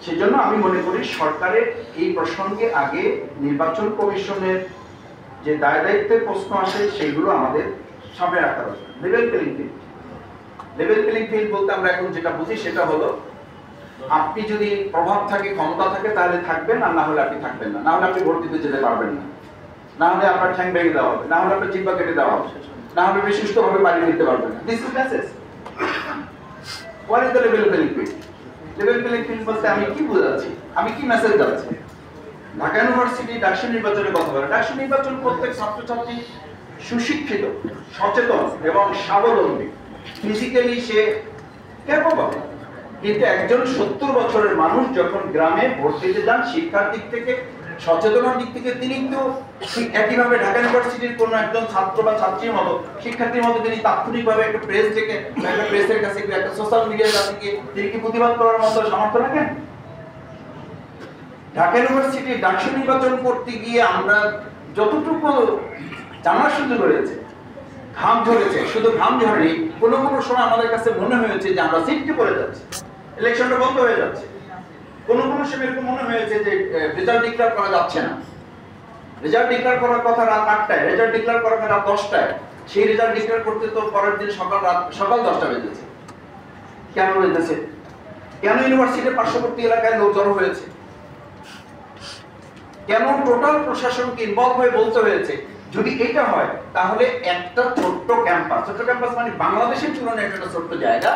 সেজন্য আমি মনে করি সরকারের এই প্রসঙ্গে আগে নির্বাচন কমিশনের যে দায় দায়িত্বের প্রশ্ন আসে সেগুলো আমাদের সামনে রাখা দরকার। Level playing field, level playing field বলতে আমরা এখন যেটা বুঝি সেটা হলো আপনি যদি প্রভাব থাকে, ক্ষমতা থাকে, তাহলে থাকবেন, আর না হলে আপনি থাকবেন না। না হলে আপনি ভোট দিতে যেতে পারবেন না, না হলে আপনার ঠ্যাং ভেঙে দেওয়া হবে, না হলে আপনার জিহ্বা কেটে দেওয়া হবে, না হলে আপনি সুষ্ঠুভাবে বাড়ি নিতে পারবেন না। This is message. What is the level playing field? Level playing field বলতে আমি কি বোঝাচ্ছি, আমি কি মেসেজ যাচ্ছি? ঢাকা ইউনিভার্সিটি ডাকসু নির্বাচনের কথা বলে। ডাকসু নির্বাচন প্রত্যেক ছাত্রছাত্রী সুশিক্ষিত, সচেতন এবং স্বাবলম্বী, ফিজিক্যালি সে ক্যাপেবল। কিন্তু একজন 70 বছরের মানুষ যখন গ্রামে ভোট দিতে যান, শিক্ষার দিক থেকে, সচেতনার দিক থেকে তিনি কিন্তু একইভাবে ঢাকা ইউনিভার্সিটির কোন একজন ছাত্র বা ছাত্রীর মতো, শিক্ষার্থীর মতো তিনি তাৎক্ষণিকভাবে একটা প্রেস থেকে, একটা প্রেসের কাছে গিয়ে, একটা সোশ্যাল মিডিয়ার কাছে গিয়ে তিনি কি প্রতিবাদ করার মতো সামর্থ্য রাখেন? ঢাকা ইউনিভার্সিটি ডাকসু নির্বাচন করতে গিয়ে আমরা যতটুকু জানার সুযোগ রয়েছে, ঘাম ঝরেছে, শুধু ঘাম ঝরেনি, কোনো কোনো সময় আমাদের কাছে মনে হয়েছে যে আমরা সিটকে পড়ে যাচ্ছি, ইলেকশনটা বন্ধ হয়ে যাচ্ছে। কোনো কোনো সময় এরকম মনে হয়েছে যে রেজাল্ট ডিক্লেয়ার করা যাচ্ছে না। রেজাল্ট ডিক্লেয়ার করার কথা রাত 8টায়, রেজাল্ট ডিক্লেয়ার করার কথা রাত 10টায়। সেই রেজাল্ট ডিক্লেয়ার করতে তো পরের দিন সকাল 10টা বেজেছে। কেন বেজেছে? কেন ইউনিভার্সিটির পার্শ্ববর্তী এলাকায় লোক জড়ো হয়েছে? কেন টোটাল প্রশাসনকে ইনভলভ হয়ে বলতে হয়েছে? যদি এটা হয় তাহলে একটা ছোট্ট ক্যাম্পাস মানে বাংলাদেশের তুলনায় একটা ছোট্ট জায়গা,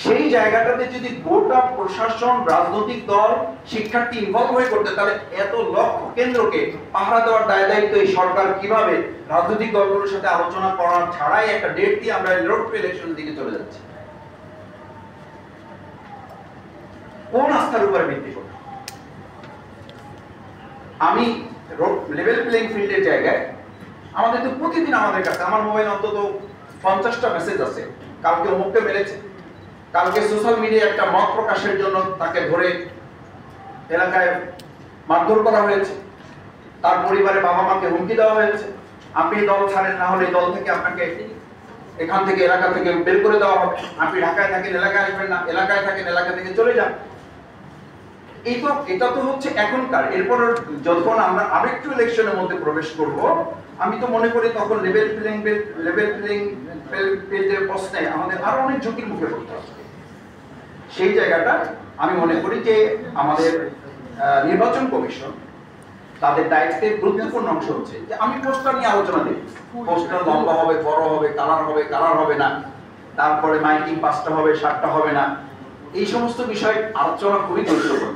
সেই জায়গাটাতে যদি গোটা প্রশাসন, রাজনৈতিক দল, শিক্ষার্থী ইনভলভ হয়ে করতে, তাহলে এত লক্ষ কেন্দ্রকে পাহারা দেওয়ার দায় দায়িত্ব এই সরকার কিভাবে রাজনৈতিক দলগুলোর সাথে আলোচনা করার ছাড়াই একটা ডেট দিয়ে আমরা রোড টু ইলেকশনের দিকে চলে যাচ্ছি? কোন আস্থার উপরে ভিত্তি করে? আমি লেভেল প্লেইং ফিল্ডের জায়গায় আমাদের তো প্রতিদিন আমাদের কাছে, আমার মোবাইল অন্তত 50টা মেসেজ আছে, কালকে অমুককে মেরেছে, কালকে সোশ্যাল মিডিয়ায় একটা মত প্রকাশের জন্য তাকে ধরে এলাকায় মারধর করা হয়েছে, তার পরিবারে বাবা মাকে হুমকি দেওয়া হয়েছে, আপনি দল ছাড়েন, না হলে দল থেকে আপনাকে এখান থেকে, এলাকা থেকে বের করে দেওয়া হবে, আপনি ঢাকায় থাকেন এলাকায় আসবেন না, এলাকায় থাকেন এলাকা থেকে চলে যান। এটা তো হচ্ছে এখনকার। এরপর যখন আমরা আরেকটু ইলেকশনের মধ্যে প্রবেশ করব, আমি তো মনে করি তখন লেভেল প্লেইং ফিল্ডের প্রশ্নে আমাদের আরো অনেক ঝুঁকির মুখে পড়তে হবে। সেই জায়গাটা আমি মনে করি যে আমাদের নির্বাচন কমিশন তাদের দায়িত্বের গুরুত্বপূর্ণ অংশ হচ্ছে যে আমি পোস্টার নিয়ে আলোচনা দিই, পোস্টার লম্বা হবে, বড় হবে, কালার হবে না, তারপরে মাইকিং 5টা হবে, 7টা হবে না, এই সমস্ত বিষয় আলোচনা খুবই গুরুত্বপূর্ণ।